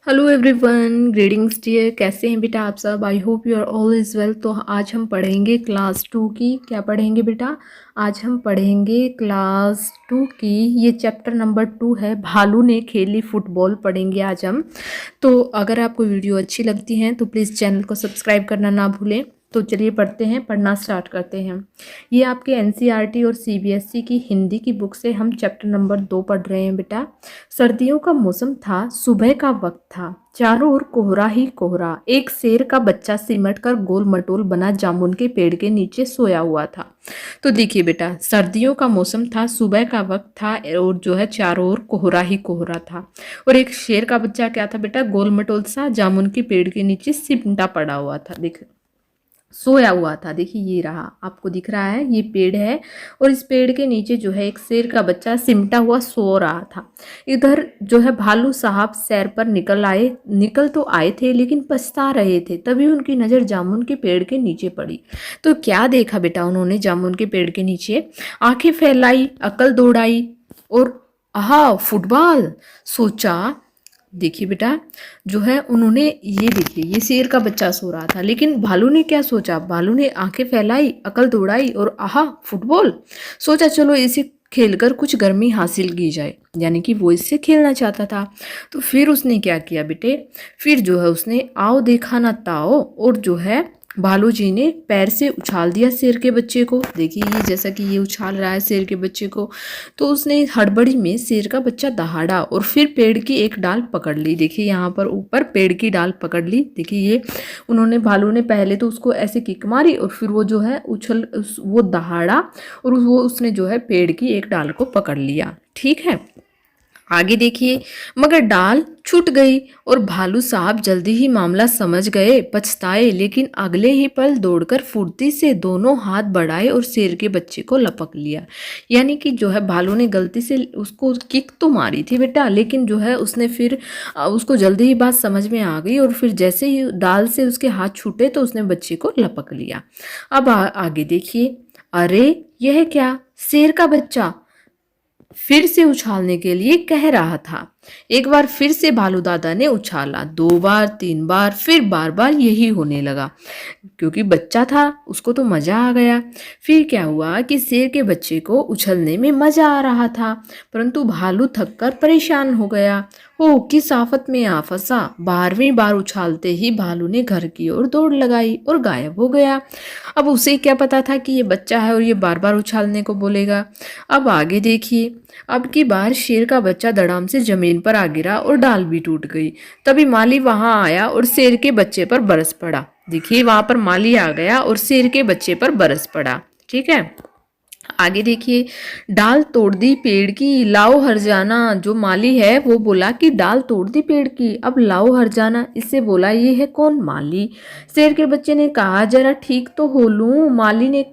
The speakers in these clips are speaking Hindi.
Hello everyone, greetings dear. कैसे हैं बेटा आप सब? I hope you are all is well. तो आज हम पढ़ेंगे क्लास टू की। क्या पढ़ेंगे बेटा? आज हम पढ़ेंगे क्लास टू की। ये चैप्टर नंबर 2 है, भालू ने खेली फुटबॉल पढ़ेंगे आज हम। तो अगर आपको वीडियो अच्छी लगती है तो प्लीज़ चैनल को सब्सक्राइब करना ना भूलें। तो चलिए पढ़ते हैं, पढ़ना स्टार्ट करते हैं। ये आपके एनसीईआरटी और सीबीएसई की हिंदी की बुक से हम चैप्टर नंबर 2 पढ़ रहे हैं बेटा। सर्दियों का मौसम था, सुबह का वक्त था, चारों ओर कोहरा ही कोहरा। एक शेर का बच्चा सिमट कर गोल मटोल बना जामुन के पेड़ के नीचे सोया हुआ था। तो देखिए बेटा, सर्दियों का मौसम था, सुबह का वक्त था और जो है चारों ओर कोहरा ही कोहरा था। और एक शेर का बच्चा क्या था बेटा? गोल मटोल सा जामुन के पेड़ के नीचे सिमटा पड़ा हुआ था, देख सोया हुआ था। देखिए ये रहा, आपको दिख रहा है, ये पेड़ है और इस पेड़ के नीचे जो है एक शेर का बच्चा सिमटा हुआ सो रहा था। इधर जो है भालू साहब सैर पर निकल तो आए थे लेकिन पछता रहे थे। तभी उनकी नज़र जामुन के पेड़ के नीचे पड़ी। तो क्या देखा बेटा उन्होंने जामुन के पेड़ के नीचे? आंखें फैलाई, अकल दौड़ाई और आहा फुटबॉल सोचा। देखिए बेटा, जो है उन्होंने ये देखिए, ये शेर का बच्चा सो रहा था लेकिन भालू ने क्या सोचा? भालू ने आंखें फैलाई, अकल दौड़ाई और आहा फुटबॉल सोचा। चलो इसे खेलकर कुछ गर्मी हासिल की जाए, यानी कि वो इससे खेलना चाहता था। तो फिर उसने क्या किया बेटे? फिर जो है उसने आओ देखा ना ताओ, और जो है भालू जी ने पैर से उछाल दिया शेर के बच्चे को। देखिए ये जैसा कि ये उछाल रहा है शेर के बच्चे को, तो उसने हड़बड़ी में शेर का बच्चा दहाड़ा और फिर पेड़ की एक डाल पकड़ ली। देखिए यहाँ पर ऊपर पेड़ की डाल पकड़ ली। देखिए ये उन्होंने, भालू ने पहले तो उसको ऐसे किक मारी और फिर वो जो है वो दहाड़ा और वो उसने जो है पेड़ की एक डाल को पकड़ लिया। ठीक है, आगे देखिए। मगर डाल छूट गई और भालू साहब जल्दी ही मामला समझ गए, पछताए, लेकिन अगले ही पल दौड़कर फुर्ती से दोनों हाथ बढ़ाए और शेर के बच्चे को लपक लिया। यानी कि जो है भालू ने गलती से उसको किक तो मारी थी बेटा, लेकिन जो है उसने फिर उसको जल्दी ही बात समझ में आ गई और फिर जैसे ही डाल से उसके हाथ छूटे तो उसने बच्चे को लपक लिया। अब आगे देखिए। अरे यह क्या? शेर का बच्चा फिर से उछालने के लिए कह रहा था। एक बार फिर से भालू दादा ने उछाला, 2 बार 3 बार, फिर बार बार यही होने लगा। क्योंकि बच्चा था उसको तो मजा आ गया। फिर क्या हुआ कि शेर के बच्चे को उछलने में मजा आ रहा था, परंतु भालू थककर परेशान हो गया। ओ किस आफत में आ फंसा! 12वीं बार उछालते ही भालू ने घर की ओर दौड़ लगाई और गायब हो गया। अब उसे क्या पता था कि ये बच्चा है और ये बार बार उछालने को बोलेगा। अब आगे देखिए। अब की बार शेर का बच्चा धड़ाम से जमीन पर आ गिरा और डाल भी टूट गई। तभी माली वहां आया और शेर के बच्चे पर बरस पड़ा। देखिए वहां पर माली आ गया और शेर के बच्चे पर बरस पड़ा। ठीक है, आगे देखिए। डाल तोड़ दी पेड़ की, लाओ हरजाना। जो माली है वो बोला कि डाल तोड़ दी पेड़ की, अब लाओ हरजाना। इससे बोला ये है कौन? माली। शेर के बच्चे ने कहा जरा ठीक तो हो लूं। माली ने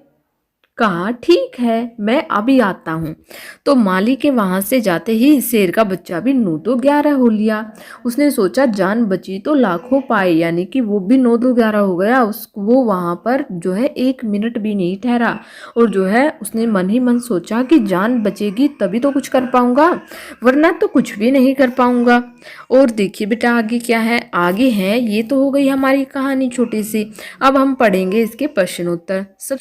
कहा ठीक है, मैं अभी आता हूँ। तो माली के वहां से जाते ही शेर का बच्चा भी 9 तो 11 हो लिया। उसने सोचा जान बची तो लाखों पाए, यानी कि वो भी 9 तो 11 हो गया। वो वहां पर जो है 1 मिनट भी नहीं ठहरा और जो है उसने मन ही मन सोचा कि जान बचेगी तभी तो कुछ कर पाऊंगा, वरना तो कुछ भी नहीं कर पाऊंगा। और देखिए बेटा आगे क्या है? आगे है, ये तो हो गई हमारी कहानी छोटी सी। अब हम पढ़ेंगे इसके प्रश्नोत्तर। सब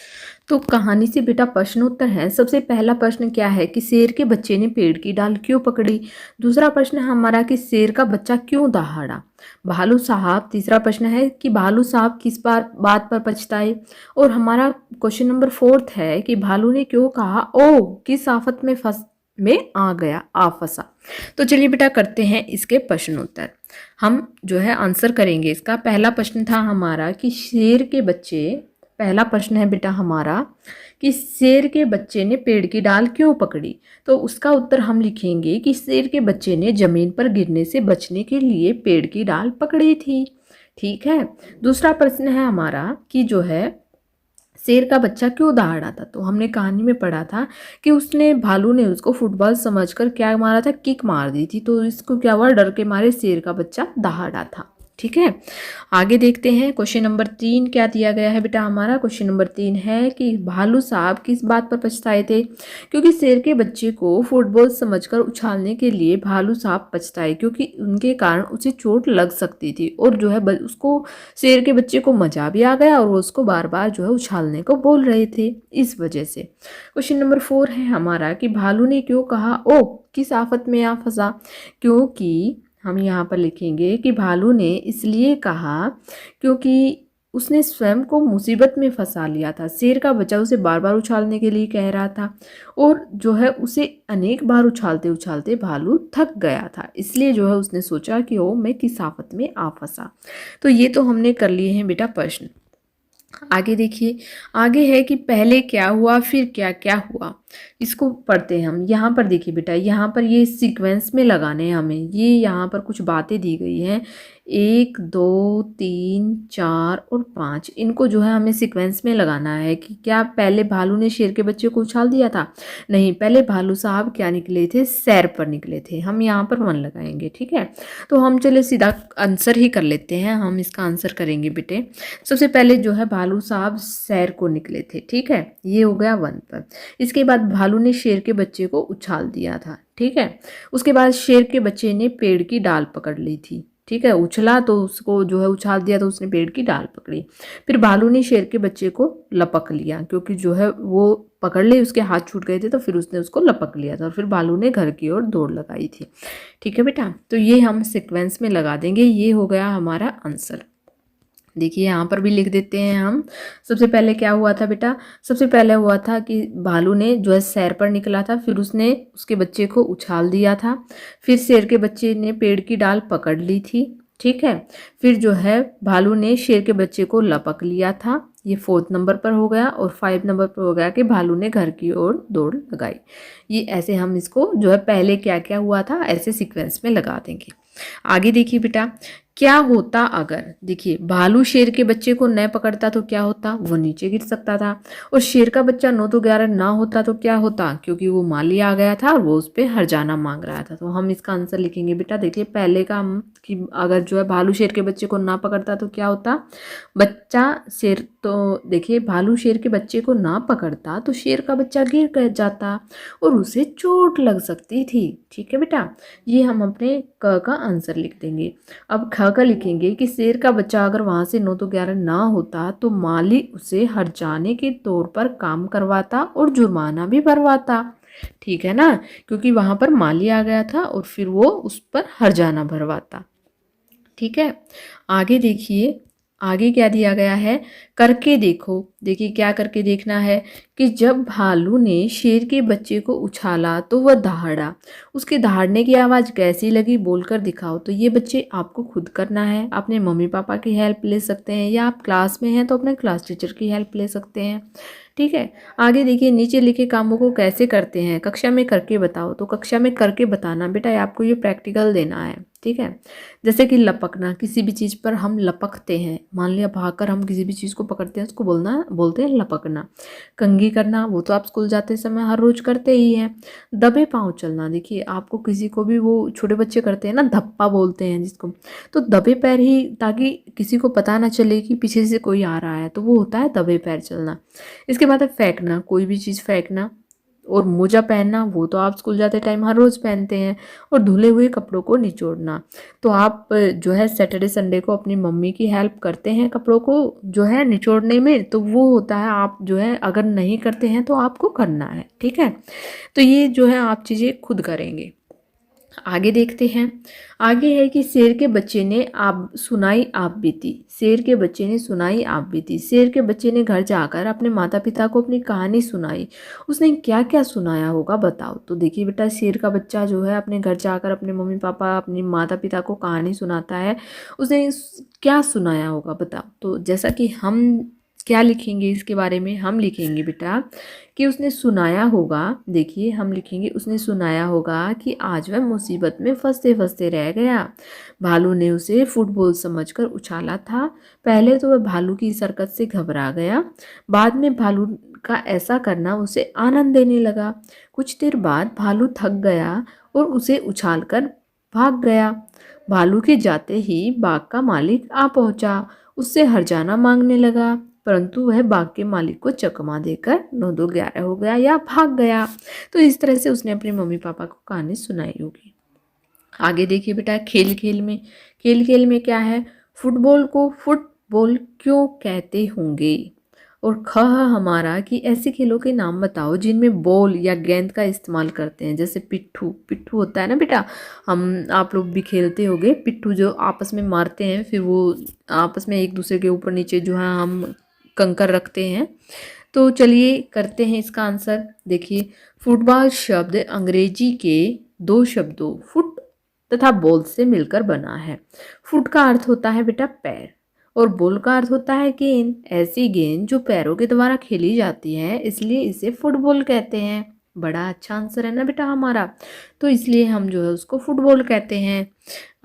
तो कहानी से बेटा प्रश्नोत्तर है। सबसे पहला प्रश्न क्या है कि शेर के बच्चे ने पेड़ की डाल क्यों पकड़ी। दूसरा प्रश्न है हमारा कि शेर का बच्चा क्यों दहाड़ा भालू साहब। तीसरा प्रश्न है कि भालू साहब किस बात पर पछताए। और हमारा क्वेश्चन नंबर 4 है कि भालू ने क्यों कहा ओ किस आफत में आ गया, आ फंसा। तो चलिए बेटा करते हैं इसके प्रश्नोत्तर। हम जो है आंसर करेंगे इसका। पहला प्रश्न था हमारा कि शेर के बच्चे, पहला प्रश्न है बेटा हमारा कि शेर के बच्चे ने पेड़ की डाल क्यों पकड़ी। तो उसका उत्तर हम लिखेंगे कि शेर के बच्चे ने जमीन पर गिरने से बचने के लिए पेड़ की डाल पकड़ी थी। ठीक है, दूसरा प्रश्न है हमारा कि जो है शेर का बच्चा क्यों दहाड़ा था। तो हमने कहानी में पढ़ा था कि उसने, भालू ने उसको फुटबॉल समझकर क्या मारा था? किक मार दी थी। तो इसको क्या हुआ? डर के मारे शेर का बच्चा दहाड़ा था। ठीक है। आगे देखते हैं क्वेश्चन नंबर 3 क्या दिया गया है बेटा हमारा। क्वेश्चन नंबर 3 है कि भालू साहब किस बात पर पछताए थे। क्योंकि शेर के बच्चे को फुटबॉल समझकर उछालने के लिए भालू साहब पछताए, क्योंकि उनके कारण उसे चोट लग सकती थी और जो है उसको शेर के बच्चे को मजा भी आ गया और वो उसको बार बार जो है उछालने को बोल रहे थे, इस वजह से। क्वेश्चन नंबर 4 है हमारा कि भालू ने क्यों कहा ओ किस आफत में आ फंसा। क्योंकि हम यहाँ पर लिखेंगे कि भालू ने इसलिए कहा क्योंकि उसने स्वयं को मुसीबत में फंसा लिया था। शेर का बच्चा उसे बार बार उछालने के लिए कह रहा था और जो है उसे अनेक बार उछालते उछालते भालू थक गया था, इसलिए जो है उसने सोचा कि ओ मैं किस आफत में आ फंसा। तो ये तो हमने कर लिए हैं बेटा प्रश्न। आगे देखिए, आगे है कि पहले क्या हुआ फिर क्या क्या हुआ, इसको पढ़ते हैं हम। यहाँ पर देखिए बेटा, यहाँ पर ये सीक्वेंस में लगाने हैं हमें। ये यहाँ पर कुछ बातें दी गई हैं 1 2 3 4 और 5, इनको जो है हमें सीक्वेंस में लगाना है कि क्या पहले भालू ने शेर के बच्चे को उछाल दिया था। नहीं, पहले भालू साहब क्या निकले थे, सैर पर निकले थे। हम यहाँ पर 1 लगाएंगे, ठीक है। तो हम चले सीधा आंसर ही कर लेते हैं, हम इसका आंसर करेंगे बेटे। सबसे पहले जो है भालू साहब सैर को निकले थे, ठीक है, ये हो गया 1 पर। इसके बाद भालू ने शेर के बच्चे को उछाल दिया था, ठीक है। उसके बाद शेर के बच्चे ने पेड़ की डाल पकड़ ली थी, ठीक है, उछला तो उसको जो है उछाल दिया तो उसने पेड़ की डाल पकड़ी। फिर भालू ने शेर के बच्चे को लपक लिया, क्योंकि जो है वो पकड़ ले, उसके हाथ छूट गए थे तो फिर उसने उसको लपक लिया था और फिर भालू ने घर की ओर दौड़ लगाई थी, ठीक है बेटा। तो ये हम सीक्वेंस में लगा देंगे, ये हो गया हमारा आंसर। देखिए यहाँ पर भी लिख देते हैं हम। सबसे पहले क्या हुआ था बेटा, सबसे पहले हुआ था कि भालू ने जो है सैर पर निकला था, फिर उसने उसके बच्चे को उछाल दिया था। फिर शेर के बच्चे ने पेड़ की डाल पकड़ ली थी, ठीक है। फिर जो है भालू ने शेर के बच्चे को लपक लिया था, ये 4th नंबर पर हो गया। और 5 नंबर पर हो गया कि भालू ने घर की ओर दौड़ लगाई। ये ऐसे हम इसको जो है पहले क्या क्या हुआ था ऐसे सीक्वेंस में लगा देंगे। आगे देखिए बेटा, क्या होता अगर, देखिए भालू शेर के बच्चे को न पकड़ता तो क्या होता, वो नीचे गिर सकता था। और शेर का बच्चा 9 तो 11 ना होता तो क्या होता, क्योंकि वो माली आ गया था और वो उस पर हर्जाना मांग रहा था। तो हम इसका आंसर लिखेंगे बेटा। देखिए पहले का हम कि अगर जो है भालू शेर के बच्चे को ना पकड़ता तो क्या होता, बच्चा शेर, तो देखिए भालू शेर के बच्चे को ना पकड़ता तो शेर का बच्चा गिर कर जाता और उसे चोट लग सकती थी, ठीक है बेटा। ये हम अपने क का आंसर लिख देंगे। अब ख का लिखेंगे कि शेर का बच्चा अगर वहाँ से 9 तो 11 ना होता तो माली उसे हर्जाने के तौर पर काम करवाता और जुर्माना भी भरवाता, ठीक है ना, क्योंकि वहाँ पर माली आ गया था और फिर वो उस पर हर्जाना भरवाता, ठीक है। आगे देखिए, आगे क्या दिया गया है, करके देखो। देखिए क्या करके देखना है कि जब भालू ने शेर के बच्चे को उछाला तो वह दहाड़ा, उसके दहाड़ने की आवाज़ कैसी लगी बोलकर दिखाओ। तो ये बच्चे आपको खुद करना है, अपने मम्मी पापा की हेल्प ले सकते हैं या आप क्लास में हैं तो अपने क्लास टीचर की हेल्प ले सकते हैं, ठीक है। आगे देखिए, नीचे लिखे कामों को कैसे करते हैं, कक्षा में करके बताओ। तो कक्षा में करके बताना बेटा, आपको ये प्रैक्टिकल देना है, ठीक है। जैसे कि लपकना, किसी भी चीज़ पर हम लपकते हैं, मान लिया भागकर हम किसी भी चीज़ को पकड़ते हैं, उसको बोलते हैं लपकना। कंघी करना, वो तो आप स्कूल जाते समय हर रोज करते ही हैं। दबे पाँव चलना, देखिए आपको किसी को भी, वो छोटे बच्चे करते हैं ना, धप्पा बोलते हैं जिसको, तो दबे पैर ही, ताकि किसी को पता ना चले कि पीछे से कोई आ रहा है, तो वो होता है दबे पैर चलना। इसके बाद है फेंकना, कोई भी चीज़ फेंकना। और मोजा पहनना, वो तो आप स्कूल जाते टाइम हर रोज़ पहनते हैं। और धुले हुए कपड़ों को निचोड़ना, तो आप जो है सैटरडे संडे को अपनी मम्मी की हेल्प करते हैं कपड़ों को जो है निचोड़ने में, तो वो होता है, आप जो है अगर नहीं करते हैं तो आपको करना है, ठीक है। तो ये जो है आप चीज़ें खुद करेंगे। आगे देखते हैं, आगे है कि शेर के बच्चे ने आप सुनाई आप बीती। शेर के बच्चे ने सुनाई आप बीती। शेर के बच्चे ने घर जाकर अपने माता पिता को अपनी कहानी सुनाई। उसने क्या क्या सुनाया होगा बताओ। तो देखिए बेटा, शेर का बच्चा जो है अपने घर जाकर अपने मम्मी पापा अपने माता पिता को कहानी सुनाता है, उसने क्या सुनाया होगा बताओ। तो जैसा कि हम क्या लिखेंगे इसके बारे में, हम लिखेंगे बेटा कि उसने सुनाया होगा। देखिए हम लिखेंगे उसने सुनाया होगा कि आज वह मुसीबत में फंसते फंसते रह गया। भालू ने उसे फुटबॉल समझकर उछाला था। पहले तो वह भालू की इस हरकत से घबरा गया, बाद में भालू का ऐसा करना उसे आनंद देने लगा। कुछ देर बाद भालू थक गया और उसे उछालकर भाग गया। भालू के जाते ही बाघ का मालिक आ पहुंचा, उससे हर्जाना मांगने लगा, परंतु वह बाघ के मालिक को चकमा देकर 9-2-11 हो गया या भाग गया। तो इस तरह से उसने अपने मम्मी पापा को कहानी सुनाई होगी। आगे देखिए बेटा, खेल खेल में क्या है, फुटबॉल को फुटबॉल क्यों कहते होंगे। और ख हमारा कि ऐसे खेलों के नाम बताओ जिनमें बॉल या गेंद का इस्तेमाल करते हैं, जैसे पिट्ठू। पिट्ठू होता है ना बेटा, हम आप लोग भी खेलते होंगे पिट्ठू, जो आपस में मारते हैं, फिर वो आपस में एक दूसरे के ऊपर नीचे जो है हम कंकर रखते हैं। तो चलिए करते हैं इसका आंसर। देखिए, फुटबॉल शब्द अंग्रेजी के दो शब्दों फुट तथा बॉल से मिलकर बना है। फुट का अर्थ होता है बेटा पैर, और बॉल का अर्थ होता है गेंद। ऐसी गेंद जो पैरों के द्वारा खेली जाती है, इसलिए इसे फुटबॉल कहते हैं। बड़ा अच्छा आंसर है ना बेटा हमारा, तो इसलिए हम जो है उसको फुटबॉल कहते हैं।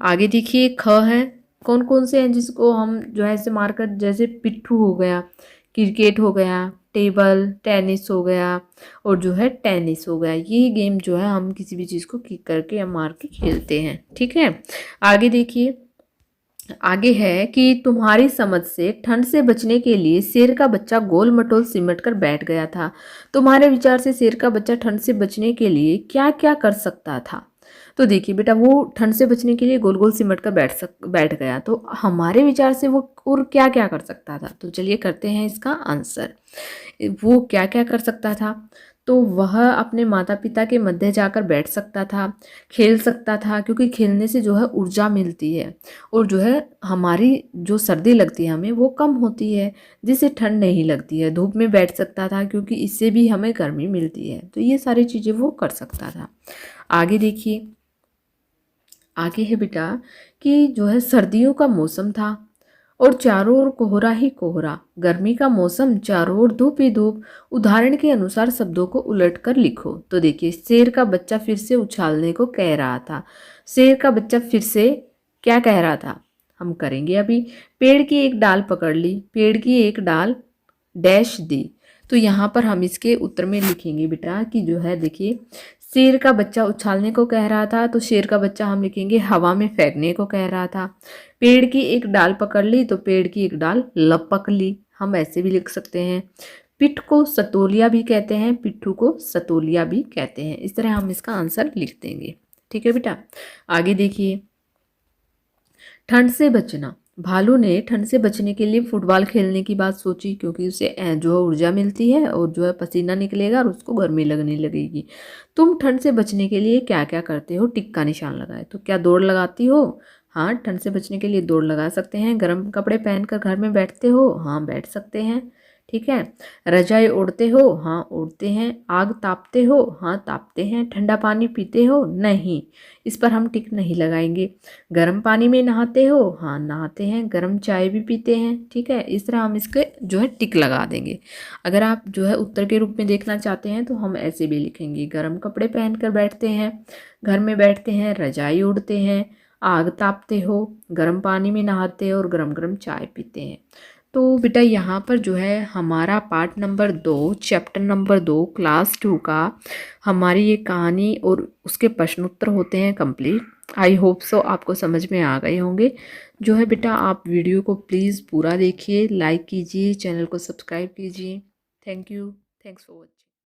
आगे देखिए, ख है, कौन कौन से हैं जिसको हम जो है ऐसे मारकर, जैसे पिट्ठू हो गया, क्रिकेट हो गया, टेबल टेनिस हो गया, और जो है टेनिस हो गया। ये गेम जो है हम किसी भी चीज़ को किक करके या मार के खेलते हैं। ठीक है, आगे देखिए, आगे है कि तुम्हारी समझ से ठंड से बचने के लिए शेर का बच्चा गोल मटोल सिमट कर बैठ गया था। तुम्हारे विचार से शेर का बच्चा ठंड से बचने के लिए क्या क्या कर सकता था। तो देखिए बेटा, वो ठंड से बचने के लिए गोल गोल सिमट कर बैठ गया, तो हमारे विचार से वो और क्या क्या कर सकता था। तो चलिए करते हैं इसका आंसर। वो क्या क्या कर सकता था, तो वह अपने माता पिता के मध्य जाकर बैठ सकता था, खेल सकता था, क्योंकि खेलने से जो है ऊर्जा मिलती है, और जो है हमारी जो सर्दी लगती है हमें वो कम होती है, जिससे ठंड नहीं लगती है। धूप में बैठ सकता था, क्योंकि इससे भी हमें गर्मी मिलती है। तो ये सारी चीज़ें वो कर सकता था। आगे देखिए, आगे है बेटा कि जो है सर्दियों का मौसम था और चारों ओर कोहरा ही कोहरा, गर्मी का मौसम, चारों ओर धूप ही धूप। उदाहरण के अनुसार शब्दों को उलटकर लिखो। तो देखिए, शेर का बच्चा फिर से उछालने को कह रहा था। शेर का बच्चा फिर से क्या कह रहा था, हम करेंगे अभी। पेड़ की एक डाल पकड़ ली, पेड़ की एक डाल डैश दी। तो यहाँ पर हम इसके उत्तर में लिखेंगे बेटा कि जो है देखिए, शेर का बच्चा उछालने को कह रहा था, तो शेर का बच्चा हम लिखेंगे हवा में फेंकने को कह रहा था। पेड़ की एक डाल पकड़ ली, तो पेड़ की एक डाल लपक ली, हम ऐसे भी लिख सकते हैं। पिठ को सतोलिया भी कहते हैं, पिट्ठू को सतोलिया भी कहते हैं। इस तरह हम इसका आंसर लिख देंगे। ठीक है बेटा, आगे देखिए, ठंड से बचना। भालू ने ठंड से बचने के लिए फुटबॉल खेलने की बात सोची, क्योंकि उसे जो है ऊर्जा मिलती है, और जो है पसीना निकलेगा और उसको गर्मी लगने लगेगी। तुम ठंड से बचने के लिए क्या क्या करते हो, टिक का निशान लगाए। तो क्या दौड़ लगाती हो, हाँ ठंड से बचने के लिए दौड़ लगा सकते हैं। गर्म कपड़े पहनकर घर में बैठते हो, हाँ बैठ सकते हैं। ठीक है, रजाई ओढ़ते हो, हाँ ओढ़ते हैं। आग तापते हो, हाँ तापते हैं। ठंडा पानी पीते हो, नहीं, इस पर हम टिक नहीं लगाएंगे। गर्म पानी में नहाते हो, हाँ नहाते हैं। गर्म चाय भी पीते हैं। ठीक है, इस तरह हम इसके जो है टिक लगा देंगे। अगर आप जो है उत्तर के रूप में देखना चाहते हैं तो हम ऐसे भी लिखेंगे, गर्म कपड़े पहनकर बैठते हैं, घर में बैठते हैं, रजाई ओढ़ते हैं, आग तापते हो, गर्म पानी में नहाते हो, और गर्म गर्म चाय पीते हैं। तो बेटा यहाँ पर जो है हमारा part number 2, chapter number 2, class 2 का हमारी ये कहानी और उसके प्रश्न उत्तर होते हैं कंप्लीट। आई होप सो आपको समझ में आ गए होंगे। जो है बेटा, आप वीडियो को प्लीज़ पूरा देखिए, लाइक कीजिए, चैनल को सब्सक्राइब कीजिए। Thank you, thanks for watching.